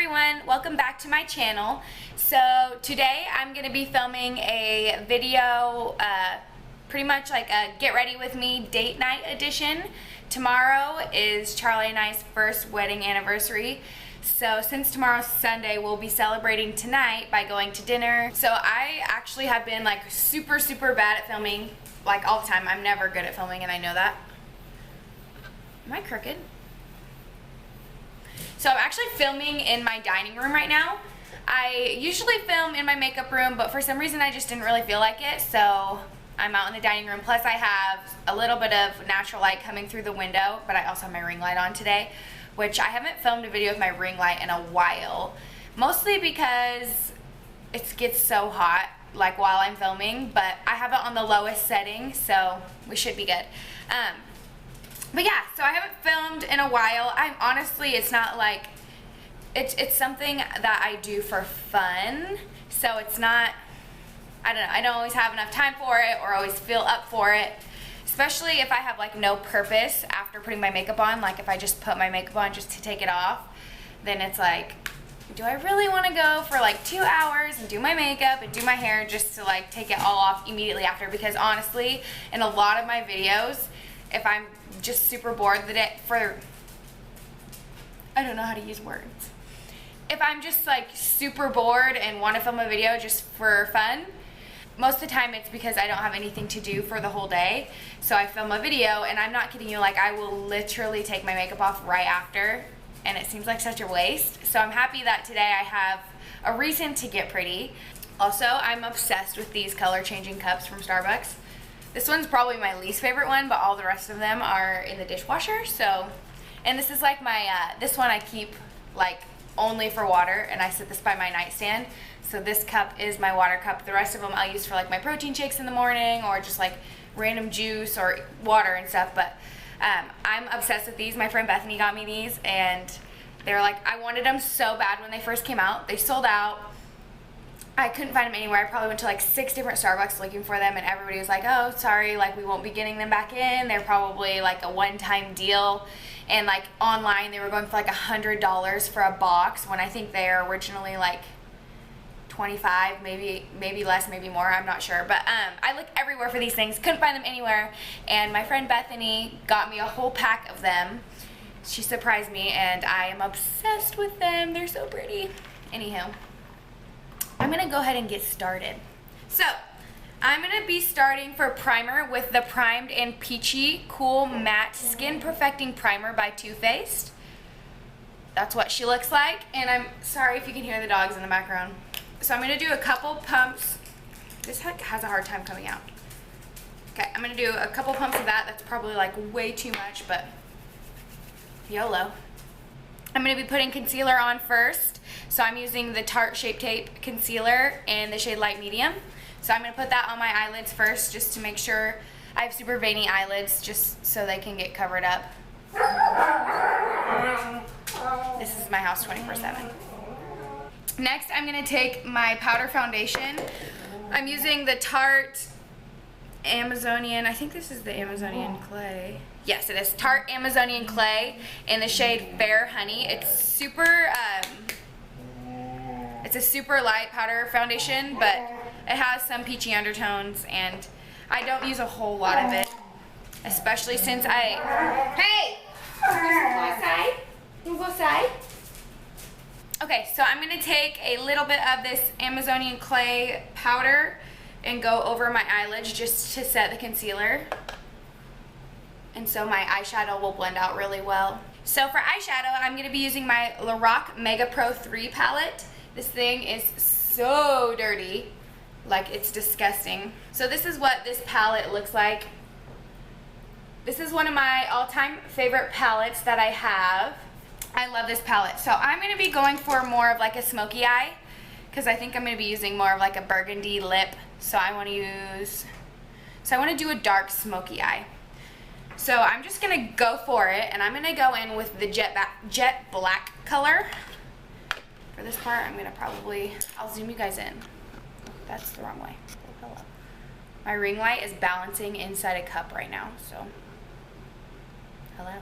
everyone, welcome back to my channel. So today I'm going to be filming a video, pretty much like a get ready with me date night edition. Tomorrow is Charlie and I's first wedding anniversary. So since tomorrow's Sunday, we'll be celebrating tonight by going to dinner. So I actually have been like super bad at filming, like all the time. I'm never good at filming and I know that. Am I crooked? So I'm actually filming in my dining room right now. I usually film in my makeup room, but for some reason I just didn't really feel like it, so I'm out in the dining room. Plus I have a little bit of natural light coming through the window, but I also have my ring light on today, which I haven't filmed a video with my ring light in a while, mostly because it gets so hot like while I'm filming, but I have it on the lowest setting, so we should be good. But yeah, so I haven't filmed in a while. Honestly, it's not like, it's something that I do for fun. So it's not, I don't know, I don't always have enough time for it or always feel up for it. Especially if I have like no purpose after putting my makeup on. Like if I just put my makeup on just to take it off, then it's like, do I really want to go for like 2 hours and do my makeup and do my hair just to like take it all off immediately after? Because honestly, in a lot of my videos, if I'm just super bored I don't know how to use words. If I'm just like super bored and want to film a video just for fun, most of the time it's because I don't have anything to do for the whole day. So I film a video, and I'm not kidding you, like I will literally take my makeup off right after, and it seems like such a waste. So I'm happy that today I have a reason to get pretty. Also, I'm obsessed with these color changing cups from Starbucks. This one's probably my least favorite one, but all the rest of them are in the dishwasher. So, and this is like my, this one I keep like only for water, and I set this by my nightstand. So this cup is my water cup. The rest of them I'll use for like my protein shakes in the morning or just like random juice or water and stuff. But I'm obsessed with these. My friend Bethany got me these, and they're like, I wanted them so bad when they first came out. They sold out. I couldn't find them anywhere. I probably went to like 6 different Starbucks looking for them, and everybody was like, oh, sorry, like we won't be getting them back in. They're probably like a one-time deal. And like online, they were going for like $100 for a box when I think they're originally like 25, maybe less, maybe more, I'm not sure. But I looked everywhere for these things, couldn't find them anywhere. And my friend Bethany got me a whole pack of them. She surprised me, and I am obsessed with them. They're so pretty. Anywho, I'm gonna go ahead and get started. So, I'm gonna be starting for primer with the Primed and Peachy Cool Matte Skin Perfecting Primer by Too Faced. That's what she looks like, and I'm sorry if you can hear the dogs in the background. So I'm gonna do a couple pumps. This has a hard time coming out. Okay, I'm gonna do a couple pumps of that. That's probably like way too much, but YOLO. I'm going to be putting concealer on first. So I'm using the Tarte Shape Tape Concealer in the shade Light Medium. So I'm going to put that on my eyelids first just to make sure I have super veiny eyelids just so they can get covered up. This is my house 24/7. Next, I'm going to take my powder foundation. I'm using the Tarte Amazonian, I think this is the Amazonian Clay. Yes, it is Tarte Amazonian Clay in the shade Fair Honey. It's super, it's a super light powder foundation, but it has some peachy undertones, and I don't use a whole lot of it, especially since hey! You go outside? You go outside? Okay, so I'm going to take a little bit of this Amazonian Clay powder and go over my eyelids just to set the concealer. And so my eyeshadow will blend out really well. So for eyeshadow, I'm going to be using my Lorac Mega Pro 3 palette. This thing is so dirty. Like, it's disgusting. So this is what this palette looks like. This is one of my all-time favorite palettes that I have. I love this palette. So I'm going to be going for more of like a smoky eye, because I think I'm going to be using more of like a burgundy lip. So I want to do a dark smoky eye. So I'm just going to go for it, and I'm going to go in with the jet black color. For this part, I'm going to I'll zoom you guys in. That's the wrong way. Oh, hello. My ring light is balancing inside a cup right now, so hello.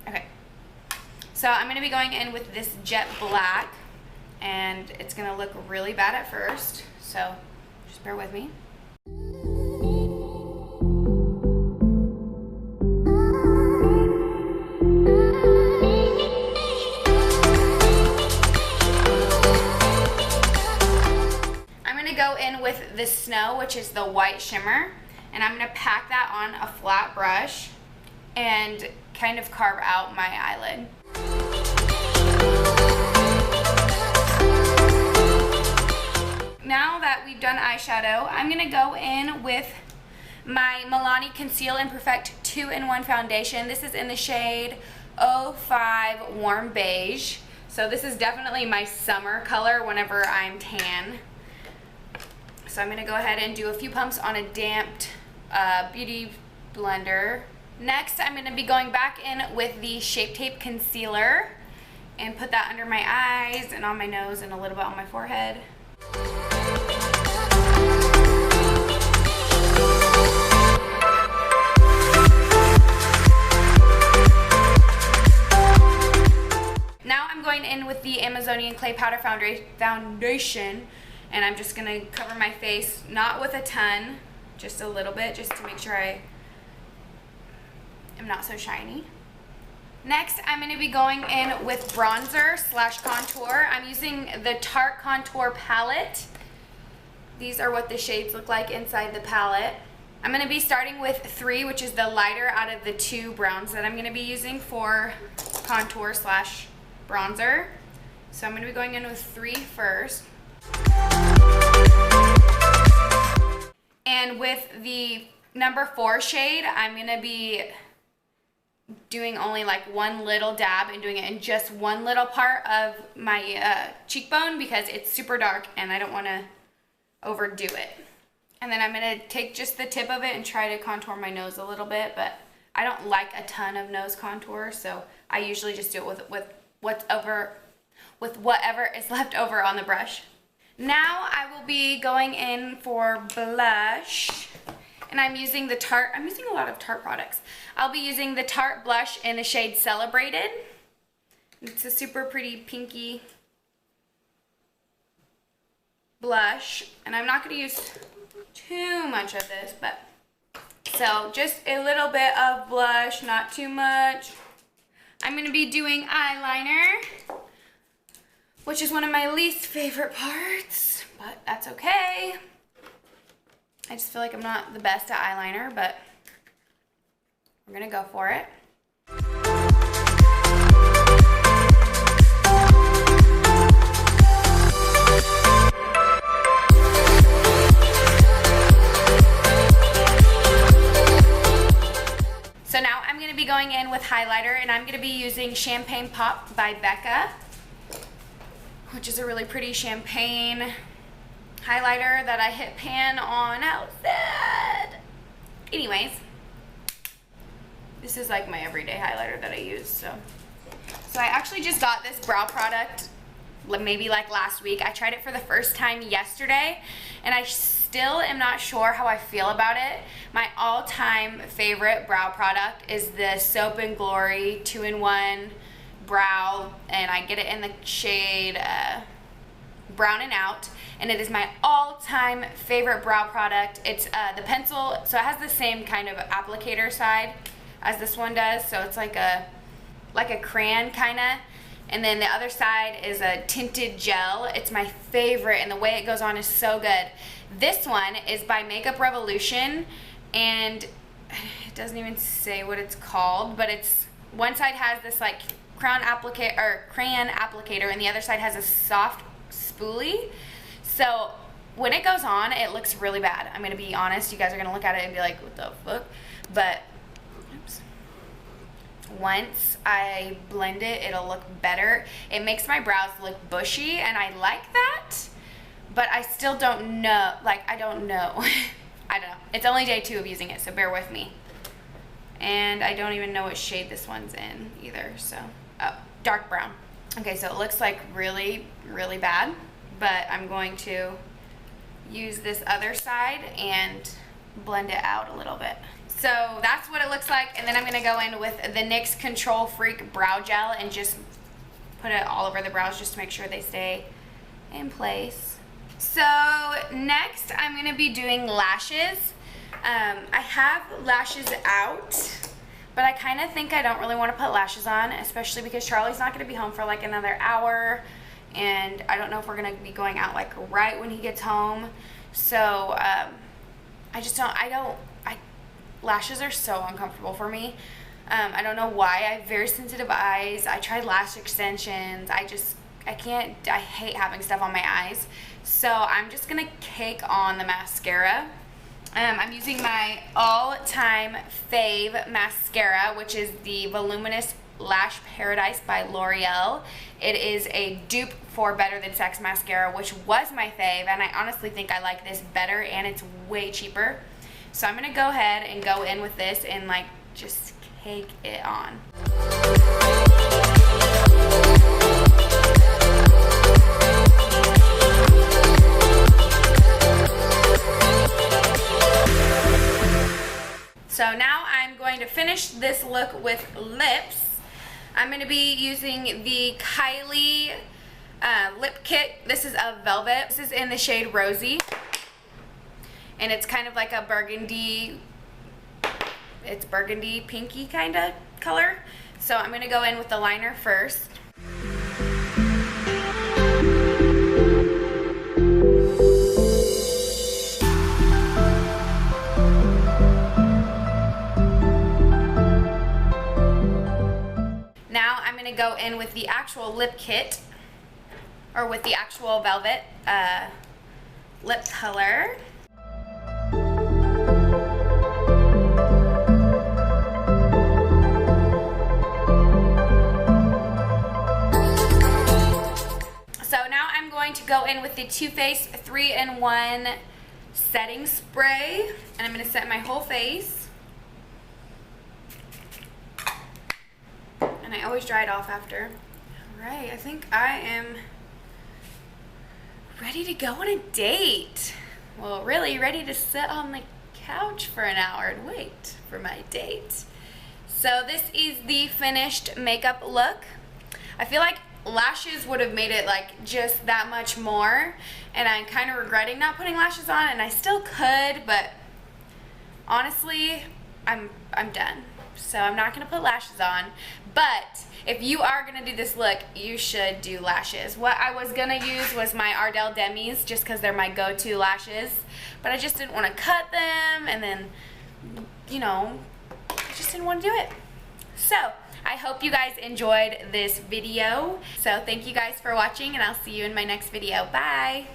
Okay. So I'm going to be going in with this jet black, and it's going to look really bad at first, so just bear with me. I'm going to go in with the Snow, which is the white shimmer, and I'm going to pack that on a flat brush and kind of carve out my eyelid. Now that we've done eyeshadow, I'm going to go in with my Milani Conceal and Perfect 2-in-1 foundation. This is in the shade 05 Warm Beige. So this is definitely my summer color whenever I'm tan. So I'm going to go ahead and do a few pumps on a damped beauty blender. Next, I'm going to be going back in with the Shape Tape Concealer and put that under my eyes and on my nose and a little bit on my forehead. Now I'm going in with the Amazonian Clay Powder Foundation, and I'm just going to cover my face, not with a ton, just a little bit, just to make sure I am not so shiny. Next, I'm going to be going in with bronzer / contour. I'm using the Tarte Contour palette. These are what the shades look like inside the palette. I'm going to be starting with 3, which is the lighter out of the 2 browns that I'm going to be using for contour / bronzer. So I'm going to be going in with 3 first. And with the number 4 shade, I'm going to be doing only like one little dab and doing it in just one little part of my cheekbone because it's super dark and I don't want to overdo it. And then I'm going to take just the tip of it and try to contour my nose a little bit, but I don't like a ton of nose contour, so I usually just do it with whatever is left over on the brush. Now I will be going in for blush. And I'm using the Tarte, I'm using a lot of Tarte products. I'll be using the Tarte blush in the shade Celebrated. It's a super pretty pinky blush. And I'm not going to use too much of this, but so just a little bit of blush, not too much. I'm going to be doing eyeliner, which is one of my least favorite parts, but that's okay. I just feel like I'm not the best at eyeliner, but we're gonna go for it. So now I'm gonna be going in with highlighter, and I'm gonna be using Champagne Pop by Becca, which is a really pretty champagne highlighter that I hit pan on outside. Anyways, this is like my everyday highlighter that I use. So I actually just got this brow product maybe like last week. I tried it for the first time yesterday, and I still am not sure how I feel about it. My all-time favorite brow product is the Soap and Glory 2-in-1 brow, and I get it in the shade Brown and Out, and it is my all-time favorite brow product. It's the pencil, so it has the same kind of applicator side as this one does, so it's like a crayon kinda, and then the other side is a tinted gel. It's my favorite, and the way it goes on is so good. This one is by Makeup Revolution, and it doesn't even say what it's called, but it's one side has this like crayon applicator, and the other side has a soft spoolie. So when it goes on, it looks really bad. I'm gonna be honest. You guys are gonna look at it and be like, what the fuck? But oops. Once I blend it, it'll look better. It makes my brows look bushy, and I like that, but I still don't know. Like, I don't know. I don't know. It's only day 2 of using it, so bear with me. And I don't even know what shade this one's in either, so. Oh, dark brown. Okay, so it looks like really, really bad, but I'm going to use this other side and blend it out a little bit. So that's what it looks like, and then I'm gonna go in with the NYX Control Freak Brow Gel and just put it all over the brows just to make sure they stay in place. So next I'm gonna be doing lashes. I have lashes out, but I kind of think I don't really want to put lashes on, especially because Charlie's not gonna be home for like another hour, and I don't know if we're gonna be going out like right when he gets home. So lashes are so uncomfortable for me. I don't know why. I have very sensitive eyes. I tried lash extensions. I hate having stuff on my eyes. So I'm just gonna cake on the mascara. I'm using my all-time fave mascara, which is the Voluminous Lash Paradise by L'Oreal. It is a dupe for Better Than Sex mascara, which was my fave, and I honestly think I like this better, and it's way cheaper. So I'm gonna go ahead and go in with this and like just cake it on. So now I'm going to finish this look with lips. I'm going to be using the Kylie lip kit. This is a velvet. This is in the shade Rosy. And it's kind of like a burgundy, it's burgundy pinky kind of color. So I'm going to go in with the liner first. Now I'm going to go in with the actual lip kit, or with the actual velvet lip color. So now I'm going to go in with the Too Faced 3-in-1 setting spray, and I'm going to set my whole face. And I always dry it off after. Alright, I think I am ready to go on a date. Well, really ready to sit on the couch for an hour and wait for my date. So this is the finished makeup look. I feel like lashes would have made it like just that much more, and I'm kind of regretting not putting lashes on, and I still could, but honestly I'm done. So I'm not gonna put lashes on. But if you are gonna do this look, you should do lashes. What I was gonna use was my Ardell Demis, just because they're my go-to lashes, but I just didn't want to cut them, and then, you know, I just didn't want to do it. So I hope you guys enjoyed this video. So thank you guys for watching, and I'll see you in my next video. Bye!